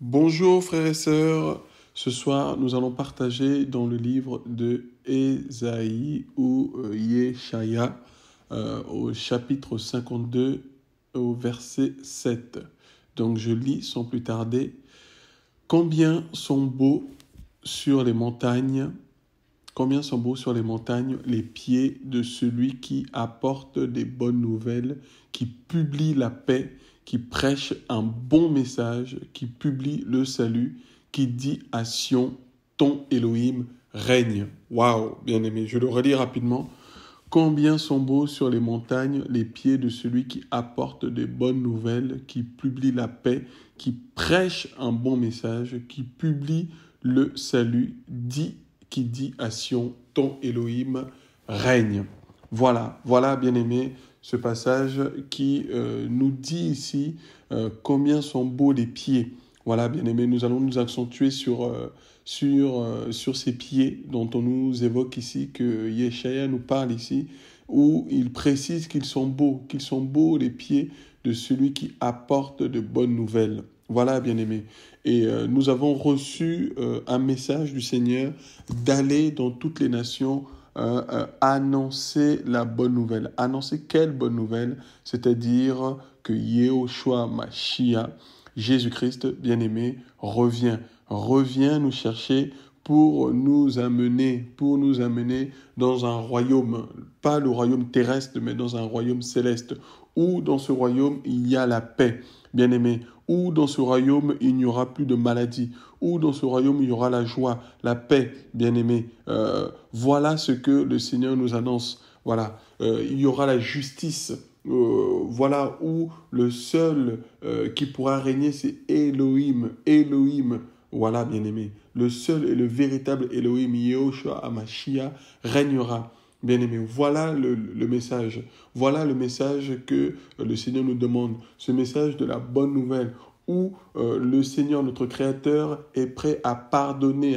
Bonjour frères et sœurs, ce soir nous allons partager dans le livre de Ésaïe ou Yeshaya au chapitre 52 au verset 7. Donc je lis sans plus tarder. Combien sont beaux sur les montagnes, combien sont beaux sur les montagnes les pieds de celui qui apporte des bonnes nouvelles, qui publie la paix, qui prêche un bon message, qui publie le salut, qui dit à Sion, ton Elohim règne. Waouh, bien aimé, je le relis rapidement. Combien sont beaux sur les montagnes les pieds de celui qui apporte des bonnes nouvelles, qui publie la paix, qui prêche un bon message, qui publie le salut, qui dit à Sion, ton Elohim règne. Voilà, bien-aimé, ce passage qui nous dit ici combien sont beaux les pieds. Voilà, bien-aimé, nous allons nous accentuer sur ces pieds dont on nous évoque ici, que Yeshaya nous parle ici, où il précise qu'ils sont beaux les pieds de celui qui apporte de bonnes nouvelles. Voilà, bien-aimé. Et nous avons reçu un message du Seigneur d'aller dans toutes les nations annoncer la bonne nouvelle. Annoncer quelle bonne nouvelle? C'est-à-dire que Yehoshua Mashiach, Jésus-Christ, bien-aimé, revient nous chercher pour nous amener dans un royaume, pas le royaume terrestre, mais dans un royaume céleste, où dans ce royaume il y a la paix, bien-aimé, où dans ce royaume il n'y aura plus de maladie, où dans ce royaume il y aura la joie, la paix, bien-aimé. Voilà ce que le Seigneur nous annonce. Voilà, il y aura la justice. Voilà où le seul qui pourra régner, c'est Elohim. Elohim. Voilà, bien-aimé. Le seul et le véritable Elohim, Yehoshua Hamashiach, régnera. Bien-aimé, voilà le message. Voilà le message que le Seigneur nous demande. Ce message de la bonne nouvelle où le Seigneur, notre Créateur, est prêt à pardonner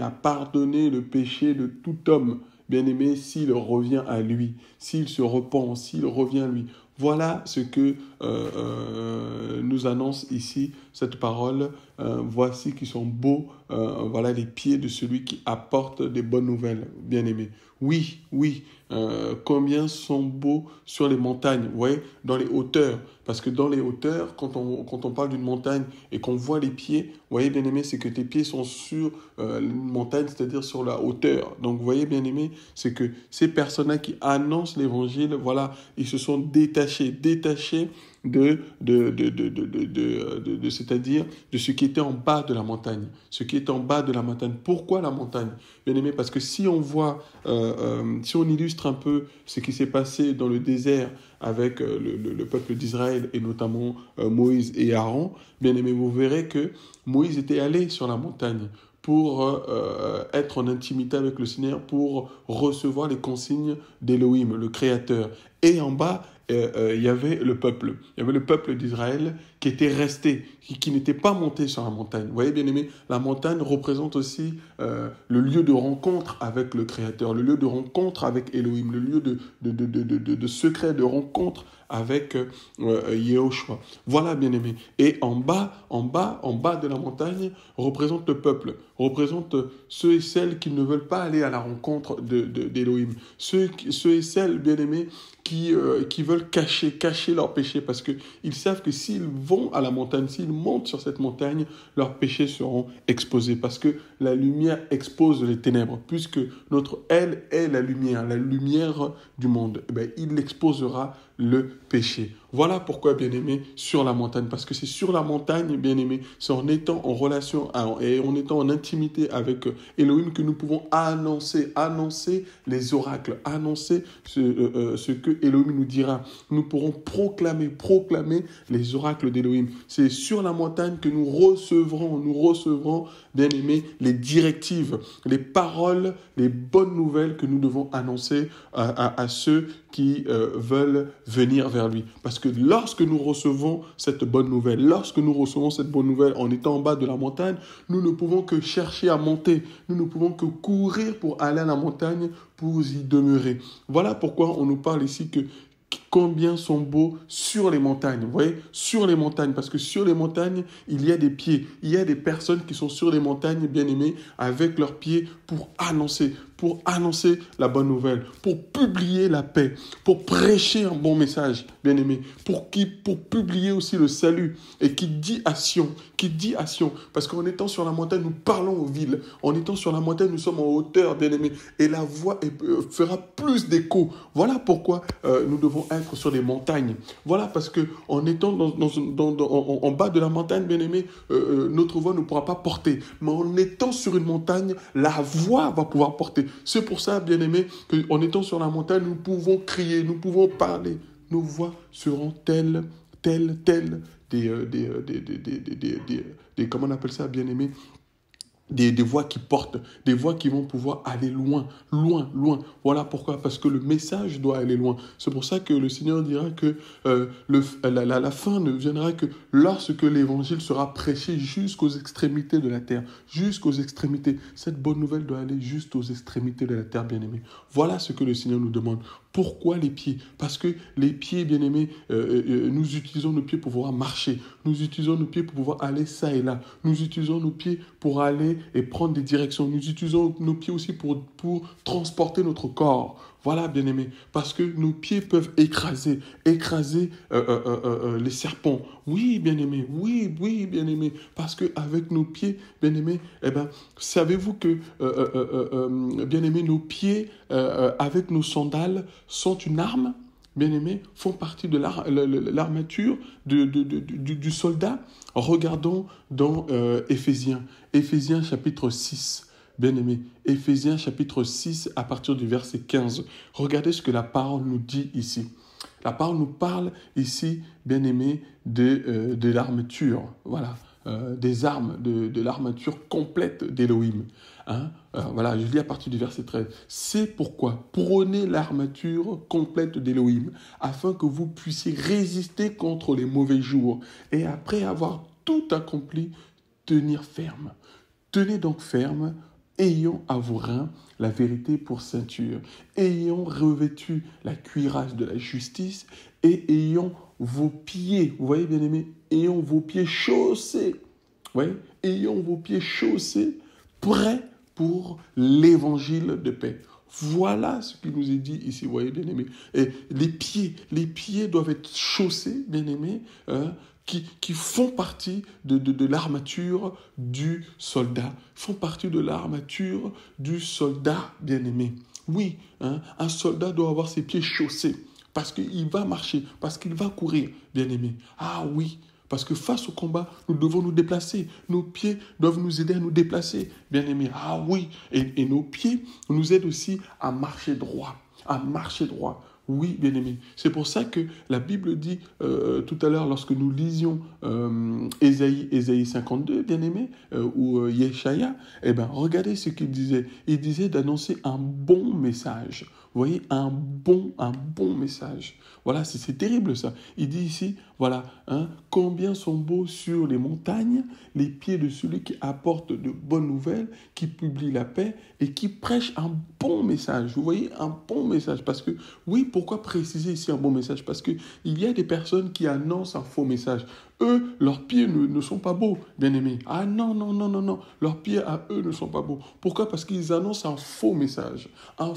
le péché de tout homme. Bien-aimé, s'il revient à lui, s'il se repent, s'il revient à lui. Voilà ce que nous annonce ici cette parole. Voici qui sont beaux, voilà les pieds de celui qui apporte des bonnes nouvelles, bien-aimé. Oui, combien sont beaux sur les montagnes, vous voyez, dans les hauteurs. Parce que dans les hauteurs, quand on parle d'une montagne et qu'on voit les pieds, vous voyez, bien-aimé, c'est que tes pieds sont sur une montagne, c'est-à-dire sur la hauteur. Donc, vous voyez, bien-aimé, c'est que ces personnes-là qui annoncent l'évangile, voilà, ils se sont détachés c'est-à-dire de ce qui était en bas de la montagne. Ce qui est en bas de la montagne. Pourquoi la montagne? Bien-aimé, parce que si on voit, si on illustre un peu ce qui s'est passé dans le désert avec le peuple d'Israël et notamment Moïse et Aaron, bien-aimé, vous verrez que Moïse était allé sur la montagne pour être en intimité avec le Seigneur, pour recevoir les consignes d'Élohim, le Créateur. Et en bas, il y avait le peuple. Il y avait le peuple d'Israël qui était resté, qui n'était pas monté sur la montagne. Vous voyez, bien aimé, la montagne représente aussi le lieu de rencontre avec le Créateur, le lieu de rencontre avec Elohim, le lieu de secret, de rencontre avec Yehoshua. Voilà, bien aimé. Et en bas de la montagne représente le peuple, représente ceux et celles qui ne veulent pas aller à la rencontre d'Elohim. Ceux et celles, bien aimés, qui veulent cacher leurs péchés parce qu'ils savent que s'ils vont à la montagne, s'ils montent sur cette montagne, leurs péchés seront exposés parce que la lumière expose les ténèbres. Puisque notre aile est la lumière du monde, eh bien, il exposera le péché. Voilà pourquoi, bien-aimé, sur la montagne. Parce que c'est sur la montagne, bien-aimé, c'est en étant en relation et en étant en intimité avec Elohim que nous pouvons annoncer les oracles, annoncer ce que Elohim nous dira. Nous pourrons proclamer les oracles d'Elohim. C'est sur la montagne que nous recevrons, bien-aimé, les directives, les paroles, les bonnes nouvelles que nous devons annoncer à ceux qui veulent venir vers lui. Parce que lorsque nous recevons cette bonne nouvelle, en étant en bas de la montagne, nous ne pouvons que chercher à monter. Nous ne pouvons que courir pour aller à la montagne, pour y demeurer. Voilà pourquoi on nous parle ici que combien sont beaux sur les montagnes. Vous voyez, sur les montagnes, parce que sur les montagnes, il y a des pieds. Il y a des personnes qui sont sur les montagnes, bien-aimés, avec leurs pieds pour annoncer la bonne nouvelle, pour publier la paix, pour prêcher un bon message, bien-aimé, pour publier aussi le salut. Et qui dit action, parce qu'en étant sur la montagne, nous parlons aux villes. En étant sur la montagne, nous sommes en hauteur, bien-aimé, et la voix fera plus d'écho. Voilà pourquoi nous devons être sur les montagnes. Voilà, parce que en étant en bas de la montagne, bien-aimé, notre voix ne pourra pas porter. Mais en étant sur une montagne, la voix va pouvoir porter. C'est pour ça, bien-aimé, qu'en étant sur la montagne, nous pouvons crier, nous pouvons parler. Nos voix seront telles, comment on appelle ça, bien-aimé, des voix qui portent, des voix qui vont pouvoir aller loin. Voilà pourquoi, parce que le message doit aller loin. C'est pour ça que le Seigneur dira que la fin ne viendra que lorsque l'évangile sera prêché jusqu'aux extrémités de la terre. Jusqu'aux extrémités. Cette bonne nouvelle doit aller juste aux extrémités de la terre, bien-aimés. Voilà ce que le Seigneur nous demande. Pourquoi les pieds? Parce que les pieds, bien-aimés, nous utilisons nos pieds pour pouvoir marcher. Nous utilisons nos pieds pour pouvoir aller ça et là. Nous utilisons nos pieds pour aller et prendre des directions. Nous utilisons nos pieds aussi pour transporter notre corps. Voilà, bien-aimés, parce que nos pieds peuvent écraser les serpents. Oui, bien-aimés, oui, bien-aimés, parce qu'avec nos pieds, bien-aimés, savez-vous que, bien-aimés, nos pieds, avec nos sandales, sont une arme, bien-aimés, font partie de l'armature du soldat. Regardons dans Éphésiens chapitre 6. Bien-aimés, Éphésiens chapitre 6 à partir du verset 15. Regardez ce que la parole nous dit ici. La parole nous parle ici, bien-aimés, de l'armature. Voilà, des armes, de l'armature complète d'Élohim. Voilà, je lis à partir du verset 13. C'est pourquoi prenez l'armature complète d'Élohim, afin que vous puissiez résister contre les mauvais jours, et après avoir tout accompli, tenir ferme. Tenez donc ferme, ayant à vos reins la vérité pour ceinture, ayant revêtu la cuirasse de la justice, et ayant vos pieds, vous voyez bien aimé, ayant vos pieds chaussés, ayant vos pieds chaussés, prêts pour l'évangile de paix. Voilà ce qui nous est dit ici, vous voyez, bien-aimés. Et les pieds doivent être chaussés, bien-aimés, qui font partie de l'armature du soldat, font partie de l'armature du soldat, bien-aimé. Oui, un soldat doit avoir ses pieds chaussés, parce qu'il va marcher, parce qu'il va courir, bien-aimé. Ah oui, parce que face au combat, nous devons nous déplacer. Nos pieds doivent nous aider à nous déplacer, bien-aimés. Ah oui, et nos pieds nous aident aussi à marcher droit, Oui, bien-aimés. C'est pour ça que la Bible dit tout à l'heure, lorsque nous lisions Ésaïe 52, bien-aimés, ou Yeshaya, regardez ce qu'il disait. Il disait d'annoncer un bon message. Vous voyez, un bon message. Voilà, c'est terrible ça. Il dit ici, voilà, combien sont beaux sur les montagnes les pieds de celui qui apporte de bonnes nouvelles, qui publie la paix et qui prêche un bon message. Vous voyez, un bon message. Parce que, oui, pourquoi préciser ici un bon message? Parce qu'il y a des personnes qui annoncent un faux message. Eux, leurs pieds ne sont pas beaux, bien-aimés. Ah non. Leurs pieds à eux ne sont pas beaux. Pourquoi? Parce qu'ils annoncent un faux message. Un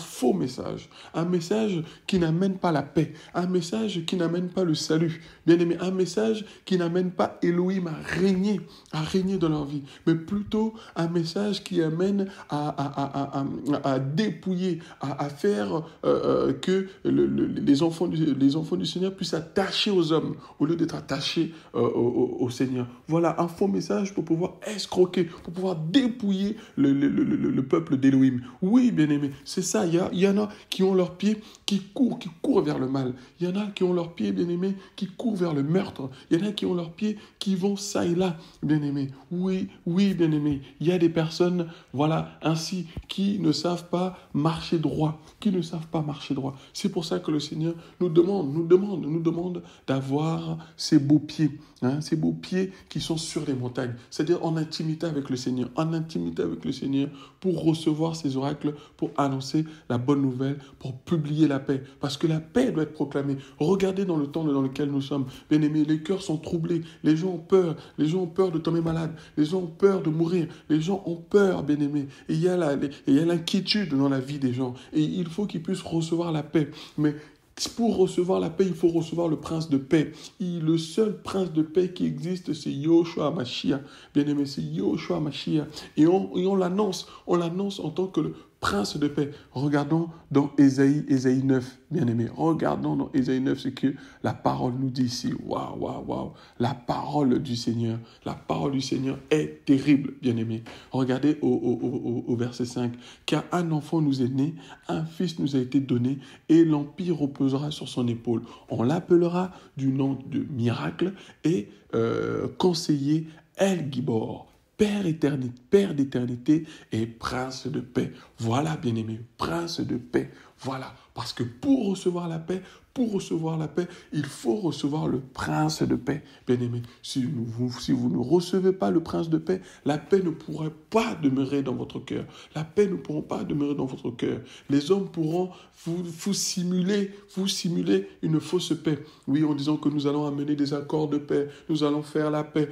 message qui n'amène pas la paix. Un message qui n'amène pas le salut. Bien-aimés, un message qui n'amène pas Elohim à régner dans leur vie. Mais plutôt un message qui amène à dépouiller, à faire que les enfants du Seigneur puissent s'attacher aux hommes au lieu d'être attachés au Seigneur. Voilà, un faux message pour pouvoir escroquer, pour pouvoir dépouiller le peuple d'Élohim. Oui, bien-aimés, c'est ça. Il y en a qui ont leurs pieds qui courent vers le mal. Il y en a qui ont leurs pieds, bien-aimés, qui courent vers le meurtre. Il y en a qui ont leurs pieds qui vont ça et là, bien-aimés. Oui, bien-aimés. Il y a des personnes, voilà, ainsi, qui ne savent pas marcher droit. C'est pour ça que le Seigneur nous demande d'avoir ces beaux pieds. Hein, ces beaux pieds qui sont sur les montagnes, c'est-à-dire en intimité avec le Seigneur, en intimité avec le Seigneur pour recevoir ces oracles, pour annoncer la bonne nouvelle, pour publier la paix, parce que la paix doit être proclamée. Regardez dans le temps dans lequel nous sommes, bien-aimés, les cœurs sont troublés, les gens ont peur de tomber malade, les gens ont peur de mourir, les gens ont peur, bien-aimés, et il y a l'inquiétude dans la vie des gens, et il faut qu'ils puissent recevoir la paix, mais pour recevoir la paix, il faut recevoir le prince de paix. Le seul prince de paix qui existe, c'est Yahushua HaMashiach. Bien-aimé, c'est Yahushua HaMashiach. Et on l'annonce en tant que le prince de paix. Regardons dans Ésaïe 9, bien-aimé. Regardons dans Ésaïe 9 ce que la parole nous dit ici. Waouh, waouh, waouh. La parole du Seigneur est terrible, bien-aimé. Regardez au verset 5. Car un enfant nous est né, un fils nous a été donné, et l'empire reposera sur son épaule. On l'appellera du nom de miracle et conseiller El Gibor. Père d'éternité et prince de paix. Voilà, bien-aimé, prince de paix. Voilà, parce que pour recevoir la paix, il faut recevoir le prince de paix. Bien-aimé, si vous ne recevez pas le prince de paix, la paix ne pourrait pas demeurer dans votre cœur. La paix ne pourra pas demeurer dans votre cœur. Les hommes pourront vous simuler une fausse paix. Oui, en disant que nous allons amener des accords de paix, nous allons faire la paix.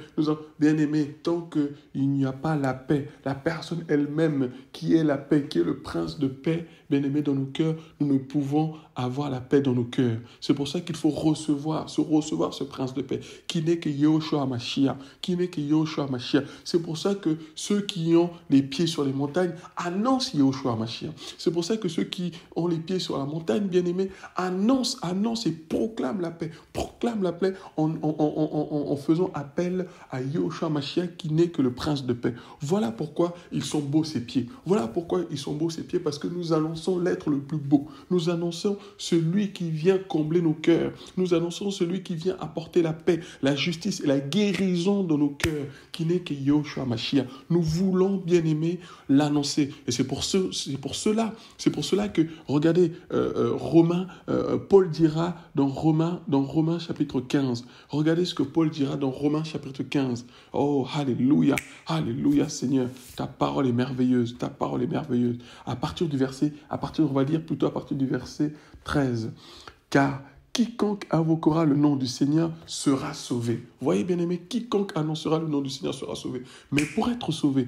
Bien-aimé, tant qu'il n'y a pas la paix, la personne elle-même qui est la paix, qui est le prince de paix, bien-aimé, dans nos cœurs, nous ne pouvons avoir la paix dans nos cœurs. C'est pour ça qu'il faut recevoir ce prince de paix, qui n'est que Yahushua HaMashiach, C'est pour ça que ceux qui ont les pieds sur les montagnes annoncent Yahushua HaMashiach. C'est pour ça que ceux qui ont les pieds sur la montagne, bien-aimés, annoncent et proclament la paix. En faisant appel à Yahushua HaMashiach, qui n'est que le prince de paix. Voilà pourquoi ils sont beaux ces pieds. Parce que nous annonçons l'être le plus beau. Nous annonçons celui qui vient combler nos cœurs. Nous annonçons celui qui vient apporter la paix, la justice et la guérison dans nos cœurs, qui n'est que Yahushua HaMashiach. Nous voulons, bien-aimés, l'annoncer. Et c'est pour cela que, regardez, Paul dira dans Romains chapitre 15. Regardez ce que Paul dira dans Romains chapitre 15. Oh, alléluia, alléluia Seigneur, ta parole est merveilleuse. À partir du verset 13. Car quiconque invoquera le nom du Seigneur sera sauvé. Voyez, bien-aimé, quiconque annoncera le nom du Seigneur sera sauvé. Mais pour être sauvé,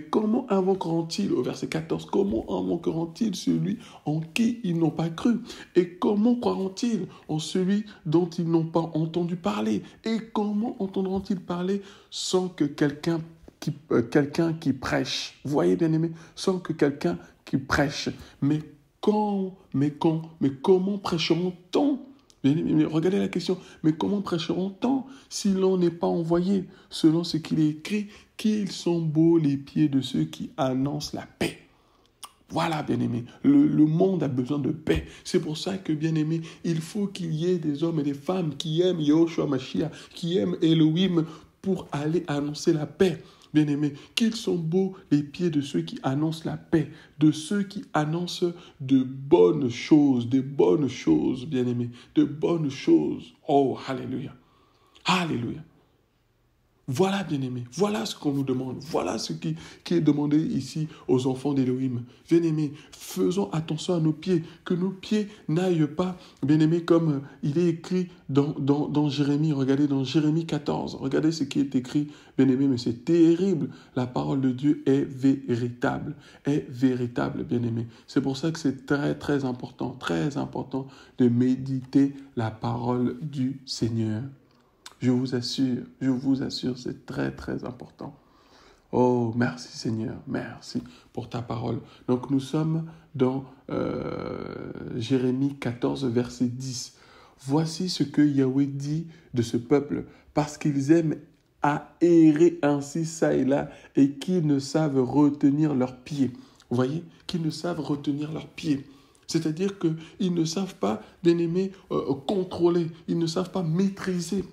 comment invoqueront-ils, au verset 14, comment invoqueront-ils celui en qui ils n'ont pas cru? Et comment croiront-ils en celui dont ils n'ont pas entendu parler? Et comment entendront-ils parler sans que quelqu'un qui prêche? Voyez, bien-aimé, sans que quelqu'un qui prêche. Mais comment prêcheront-on? Regardez la question. Mais comment prêcheront-on si l'on n'est pas envoyé? Selon ce qu'il est écrit, qu'ils sont beaux les pieds de ceux qui annoncent la paix. Voilà, bien-aimé, le monde a besoin de paix. C'est pour ça que, bien-aimé, il faut qu'il y ait des hommes et des femmes qui aiment Yahushua HaMashiach, qui aiment Elohim pour aller annoncer la paix. Bien-aimés, qu'ils sont beaux les pieds de ceux qui annoncent la paix, de ceux qui annoncent de bonnes choses, bien-aimés, de bonnes choses. Oh, alléluia, alléluia. Voilà, bien-aimés, voilà ce qu'on nous demande, voilà ce qui est demandé ici aux enfants d'Élohim. Bien-aimés, faisons attention à nos pieds, que nos pieds n'aillent pas, bien-aimés, comme il est écrit dans Jérémie. Regardez dans Jérémie 14, regardez ce qui est écrit, bien-aimés, mais c'est terrible. La parole de Dieu est véritable, bien-aimés. C'est pour ça que c'est très, très important de méditer la parole du Seigneur. Je vous assure, c'est très, très important. Oh, merci Seigneur, merci pour ta parole. Donc nous sommes dans Jérémie 14, verset 10. Voici ce que Yahweh dit de ce peuple, parce qu'ils aiment à errer ainsi ça et là, et qu'ils ne savent retenir leurs pieds. Vous voyez, qu'ils ne savent retenir leurs pieds. C'est-à-dire qu'ils ne savent pas, bien-aimés, contrôler, ils ne savent pas maîtriser.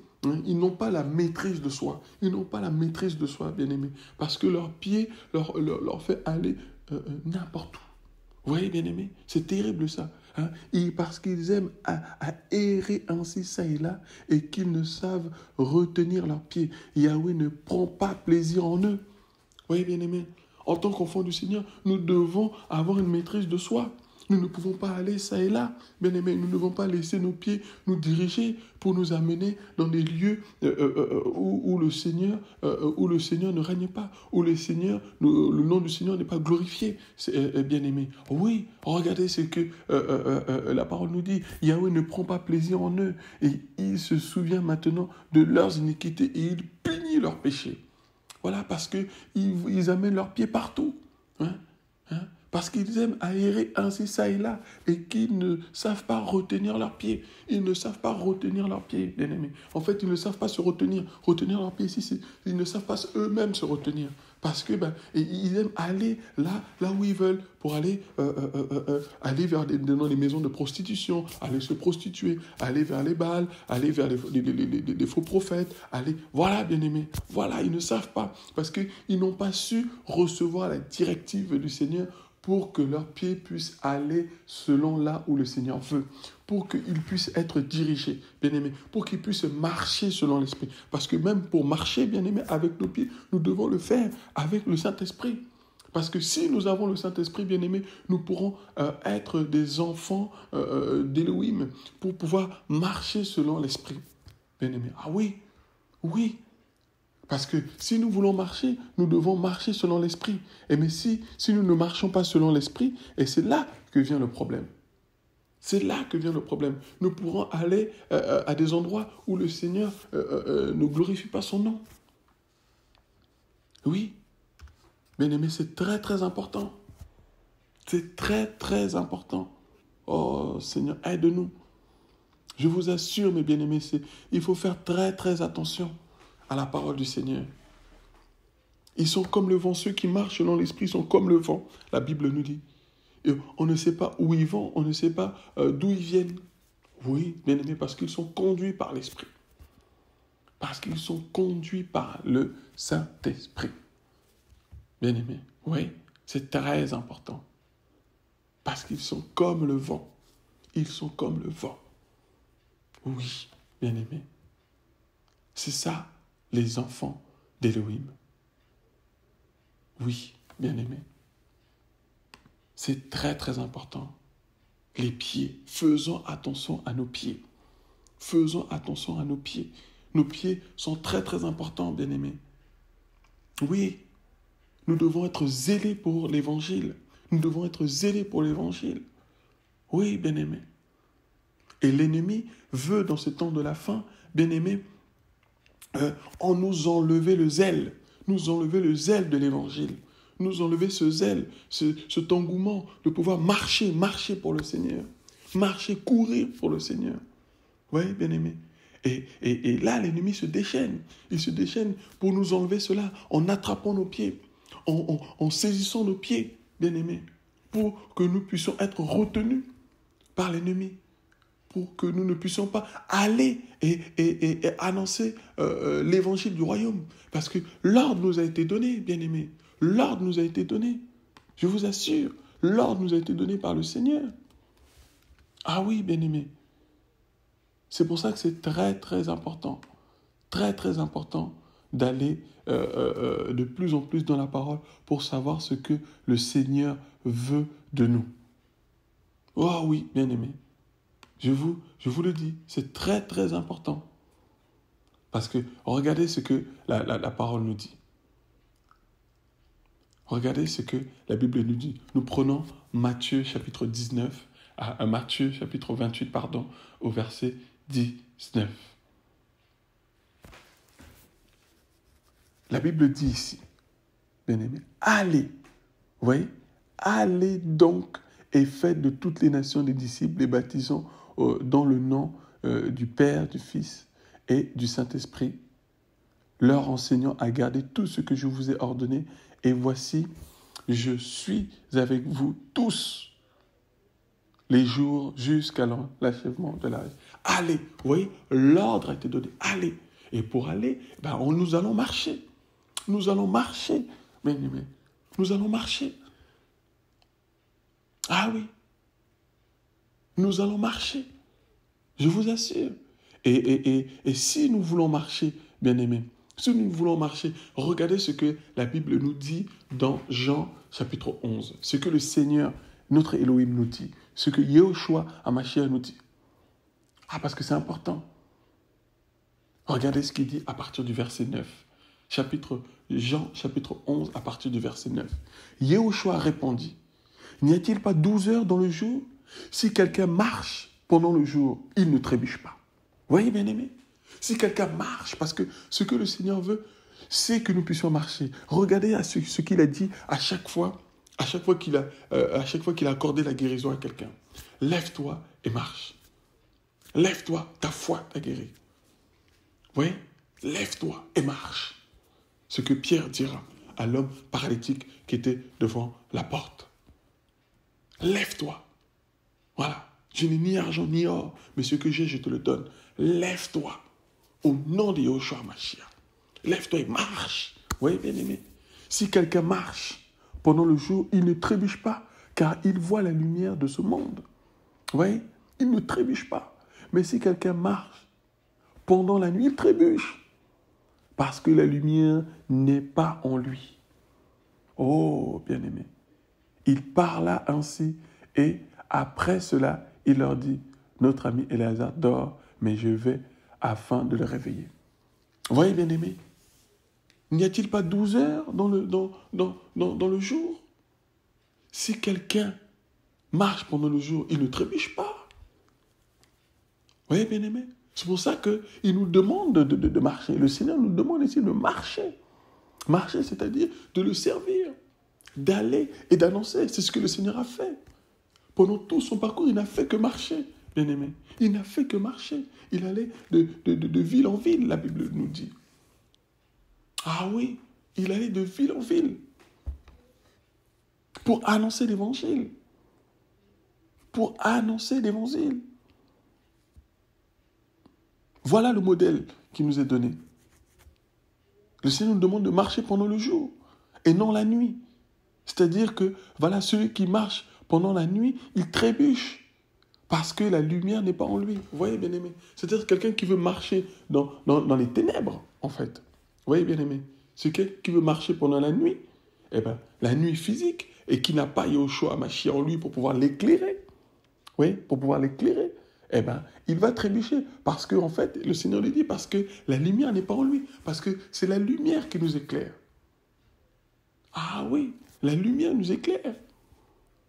Ils n'ont pas la maîtrise de soi. Bien-aimés. Parce que leur pied leur fait aller n'importe où. Vous voyez, bien-aimés, c'est terrible ça. Hein? Parce qu'ils aiment à errer ainsi ça et là et qu'ils ne savent retenir leurs pieds. Yahweh ne prend pas plaisir en eux. Vous voyez, bien-aimés, en tant qu'enfants du Seigneur, nous devons avoir une maîtrise de soi. Nous ne pouvons pas aller ça et là. Bien-aimés, nous ne devons pas laisser nos pieds nous diriger pour nous amener dans des lieux où le Seigneur ne règne pas, où le nom du Seigneur n'est pas glorifié, bien-aimés. Oui, regardez ce que la parole nous dit. Yahweh ne prend pas plaisir en eux et il se souvient maintenant de leurs iniquités et il punit leurs péchés. Voilà, parce qu'ils amènent leurs pieds partout. Hein? Parce qu'ils aiment aérer ainsi ça et là et qu'ils ne savent pas retenir leurs pieds. Ils ne savent pas retenir leurs pieds, bien-aimés. En fait, ils ne savent pas se retenir. Retenir leurs pieds ici, ils ne savent pas eux-mêmes se retenir. Parce que ils aiment aller là où ils veulent pour aller dans les maisons de prostitution, aller se prostituer, aller vers les Baals, aller vers les faux prophètes, voilà, bien-aimés. Voilà, ils ne savent pas parce qu'ils n'ont pas su recevoir la directive du Seigneur pour que leurs pieds puissent aller selon là où le Seigneur veut, pour qu'ils puissent être dirigés, bien-aimés, pour qu'ils puissent marcher selon l'Esprit. Parce que même pour marcher, bien-aimés, avec nos pieds, nous devons le faire avec le Saint-Esprit. Parce que si nous avons le Saint-Esprit, bien-aimés, nous pourrons être des enfants d'Élohim pour pouvoir marcher selon l'Esprit. Bien-aimés, ah oui, oui. Parce que si nous voulons marcher, nous devons marcher selon l'Esprit. Mais si nous ne marchons pas selon l'Esprit, et c'est là que vient le problème. C'est là que vient le problème. Nous pourrons aller à des endroits où le Seigneur ne glorifie pas son nom. Oui, bien-aimé, c'est très très important. C'est très très important. Oh Seigneur, aide-nous. Je vous assure, mes bien-aimés, il faut faire très très attention à la parole du Seigneur. Ils sont comme le vent, ceux qui marchent selon l'Esprit sont comme le vent, la Bible nous dit. Et on ne sait pas où ils vont, on ne sait pas d'où ils viennent. Oui, bien aimé, parce qu'ils sont conduits par l'Esprit. Parce qu'ils sont conduits par le Saint-Esprit. Bien aimé, oui, c'est très important. Parce qu'ils sont comme le vent. Ils sont comme le vent. Oui, bien aimé. C'est ça, les enfants d'Élohim. Oui, bien-aimés. C'est très, très important. Les pieds. Faisons attention à nos pieds. Faisons attention à nos pieds. Nos pieds sont très, très importants, bien-aimés. Oui, nous devons être zélés pour l'Évangile. Nous devons être zélés pour l'Évangile. Oui, bien-aimés. Et l'ennemi veut, dans ce temps de la fin, bien-aimés, en nous enlever le zèle. Nous enlever le zèle de l'Évangile. Nous enlever ce zèle, cet engouement de pouvoir marcher pour le Seigneur. Marcher, courir pour le Seigneur. Oui, bien-aimés. Et là, l'ennemi se déchaîne. Il se déchaîne pour nous enlever cela en attrapant nos pieds, en saisissant nos pieds, bien-aimés, pour que nous puissions être retenus par l'ennemi, pour que nous ne puissions pas aller et annoncer l'évangile du royaume. Parce que l'ordre nous a été donné, bien-aimés. L'ordre nous a été donné. Je vous assure, l'ordre nous a été donné par le Seigneur. Ah oui, bien-aimés. C'est pour ça que c'est très, très important d'aller de plus en plus dans la parole pour savoir ce que le Seigneur veut de nous. Oh oui, bien-aimés. Je vous le dis, c'est très, très important. Parce que regardez ce que la parole nous dit. Regardez ce que la Bible nous dit. Nous prenons Matthieu chapitre 19, Matthieu chapitre 28, au verset 19. La Bible dit ici, bien-aimés, allez, vous voyez, allez donc et faites de toutes les nations des disciples, les baptisant dans le nom du Père, du Fils et du Saint-Esprit, leur enseignant à garder tout ce que je vous ai ordonné. Et voici, je suis avec vous tous les jours jusqu'à l'achèvement de la vie. Allez, vous voyez, l'ordre a été donné. Allez. Et pour aller, nous allons marcher. Nous allons marcher, bien-aimés. Nous allons marcher. Ah oui, nous allons marcher, je vous assure. Et si nous voulons marcher, bien-aimés, si nous voulons marcher, regardez ce que la Bible nous dit dans Jean chapitre 11, ce que le Seigneur, notre Elohim, nous dit, ce que Yehoshua HaMashiach nous dit. Ah, parce que c'est important. Regardez ce qu'il dit à partir du verset 9. Jean chapitre 11 à partir du verset 9. Yehoshua répondit, n'y a-t-il pas 12 heures dans le jour? Si quelqu'un marche pendant le jour, il ne trébuche pas. Vous voyez, bien-aimés? Si quelqu'un marche, parce que ce que le Seigneur veut, c'est que nous puissions marcher. Regardez à ce qu'il a dit à chaque fois qu'il a accordé la guérison à quelqu'un. Lève-toi et marche. Lève-toi, ta foi t'a guéri. Oui, lève-toi et marche. Ce que Pierre dira à l'homme paralytique qui était devant la porte. Lève-toi. Voilà. Je n'ai ni argent ni or, mais ce que j'ai, je te le donne. Lève-toi. Au nom de Yehoshua HaMashiach. Lève-toi et marche. Oui, bien-aimé. Si quelqu'un marche pendant le jour, il ne trébuche pas, car il voit la lumière de ce monde. Oui, il ne trébuche pas. Mais si quelqu'un marche pendant la nuit, il trébuche, parce que la lumière n'est pas en lui. Oh, bien-aimé. Il parla ainsi, et après cela, il leur dit, notre ami Éléazar dort, mais je vais afin de le réveiller. Vous voyez, bien-aimé, n'y a-t-il pas 12 heures dans le jour? Si quelqu'un marche pendant le jour, il ne trébuche pas. Vous voyez, bien-aimé? C'est pour ça qu'il nous demande de marcher. Le Seigneur nous demande ici de marcher. Marcher, c'est-à-dire de le servir, d'aller et d'annoncer. C'est ce que le Seigneur a fait. Pendant tout son parcours, il n'a fait que marcher, bien-aimé. Il n'a fait que marcher. Il allait de ville en ville, la Bible nous dit. Ah oui, il allait de ville en ville pour annoncer l'évangile. Pour annoncer l'évangile. Voilà le modèle qui nous est donné. Le Seigneur nous demande de marcher pendant le jour et non la nuit. C'est-à-dire que, voilà, celui qui marche pendant la nuit, il trébuche parce que la lumière n'est pas en lui. Vous voyez, bien-aimé? C'est-à-dire quelqu'un qui veut marcher dans les ténèbres, en fait. Vous voyez, bien-aimé? C'est quelqu'un qui veut marcher pendant la nuit, eh bien, la nuit physique, et qui n'a pas Yehoshua HaMashiach en lui pour pouvoir l'éclairer. Oui, pour pouvoir l'éclairer. Eh bien, il va trébucher parce que, en fait, le Seigneur lui dit, parce que la lumière n'est pas en lui, parce que c'est la lumière qui nous éclaire. Ah oui, la lumière nous éclaire.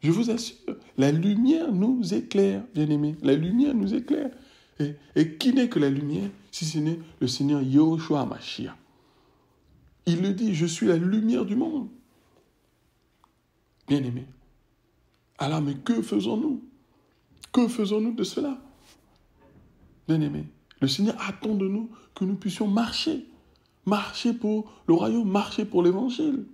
Je vous assure, la lumière nous éclaire, bien-aimés. La lumière nous éclaire. Et qui n'est que la lumière, si ce n'est le Seigneur Yehoshua HaMashiach? Il le dit, je suis la lumière du monde. Bien-aimés. Alors, mais que faisons-nous? Que faisons-nous de cela? Bien-aimés, le Seigneur attend de nous que nous puissions marcher. Marcher pour le royaume, marcher pour l'évangile.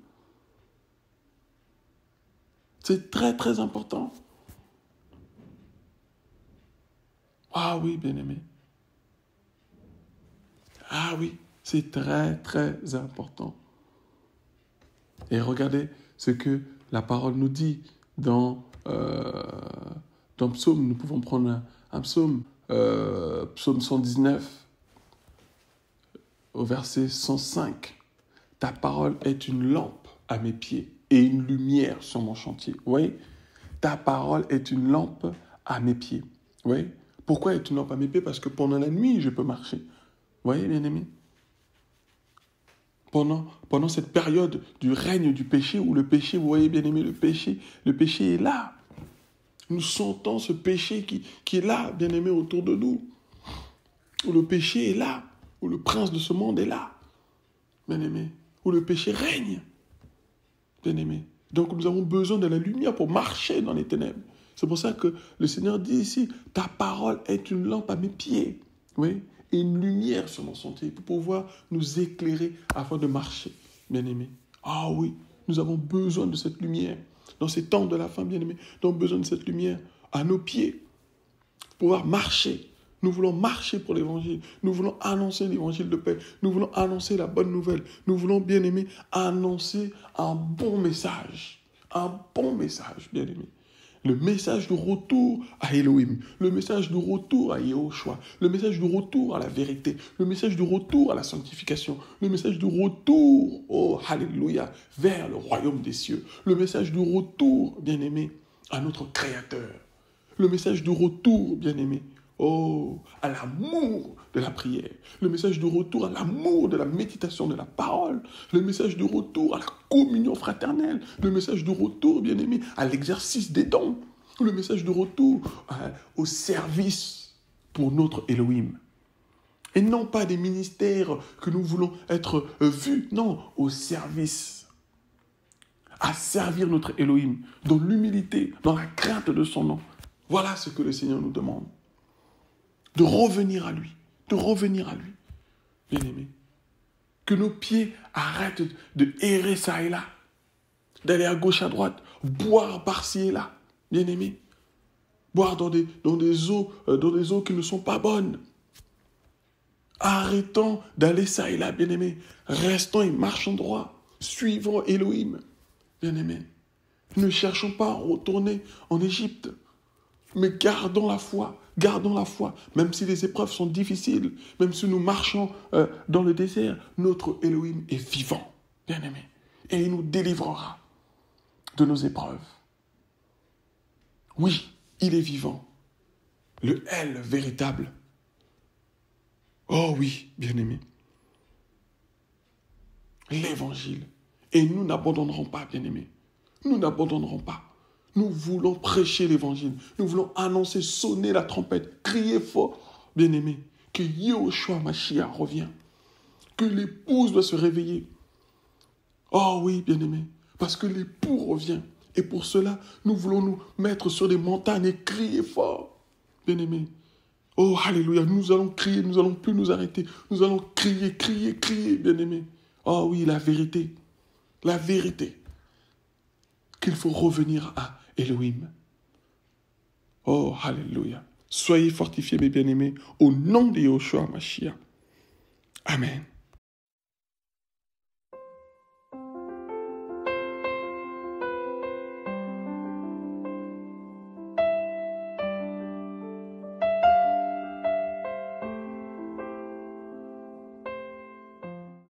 C'est très, très important. Ah oui, bien-aimé. Ah oui, c'est très, très important. Et regardez ce que la parole nous dit dans Psaume. Nous pouvons prendre un psaume, Psaume 119, au verset 105. Ta parole est une lampe à mes pieds et une lumière sur mon chantier. Vous voyez? Ta parole est une lampe à mes pieds. Vous voyez? Pourquoi est une lampe à mes pieds? Parce que pendant la nuit, je peux marcher. Vous voyez, bien-aimés? Pendant cette période du règne du péché, où le péché, vous voyez, bien-aimés, le péché est là. Nous sentons ce péché qui est là, bien-aimés, autour de nous. Où le péché est là, où le prince de ce monde est là, bien-aimés, où le péché règne, bien-aimés. Donc nous avons besoin de la lumière pour marcher dans les ténèbres. C'est pour ça que le Seigneur dit ici, ta parole est une lampe à mes pieds, oui, et une lumière sur mon sentier pour pouvoir nous éclairer afin de marcher, bien-aimés. Ah oui, nous avons besoin de cette lumière. Dans ces temps de la fin, bien-aimés, nous avons besoin de cette lumière à nos pieds pour pouvoir marcher. Nous voulons marcher pour l'évangile. Nous voulons annoncer l'évangile de paix. Nous voulons annoncer la bonne nouvelle. Nous voulons, bien-aimés, annoncer un bon message. Un bon message, bien-aimés. Le message de retour à Elohim, le message de retour à Yehoshua, le message de retour à la vérité, le message de retour à la sanctification, le message de retour, oh Alléluia, vers le royaume des cieux, le message de retour, bien-aimé, à notre Créateur, le message de retour, bien-aimé, oh, à l'amour de la prière, le message de retour à l'amour de la méditation de la parole, le message de retour à la communion fraternelle, le message de retour, bien-aimé, à l'exercice des dons, le message de retour au service pour notre Elohim. Et non pas des ministères que nous voulons être vus, non, au service, à servir notre Elohim, dans l'humilité, dans la crainte de son nom. Voilà ce que le Seigneur nous demande. De revenir à lui, bien-aimé. Que nos pieds arrêtent de errer ça et là, d'aller à gauche, à droite, boire par-ci et là, bien-aimé. Boire dans des eaux qui ne sont pas bonnes. Arrêtons d'aller ça et là, bien-aimé. Restons et marchons droit, suivons Elohim, bien-aimé. Ne cherchons pas à retourner en Égypte, mais gardons la foi, même si les épreuves sont difficiles, même si nous marchons dans le désert, notre Elohim est vivant, bien-aimé, et il nous délivrera de nos épreuves. Oui, il est vivant, le El véritable. Oh oui, bien-aimé, l'Évangile. Et nous n'abandonnerons pas, bien-aimé, nous n'abandonnerons pas. Nous voulons prêcher l'Évangile. Nous voulons annoncer, sonner la trompette, crier fort, bien-aimé, que Yehoshua Mashiach revient, que l'épouse doit se réveiller. Oh oui, bien-aimé, parce que l'époux revient. Et pour cela, nous voulons nous mettre sur des montagnes et crier fort, bien-aimé. Oh, alléluia, nous allons crier, nous n'allons plus nous arrêter. Nous allons crier, bien-aimé. Oh oui, la vérité, qu'il faut revenir à Elohim. Oh, alléluia. Soyez fortifiés, mes bien-aimés, au nom de Yehoshua Mashiach. Amen.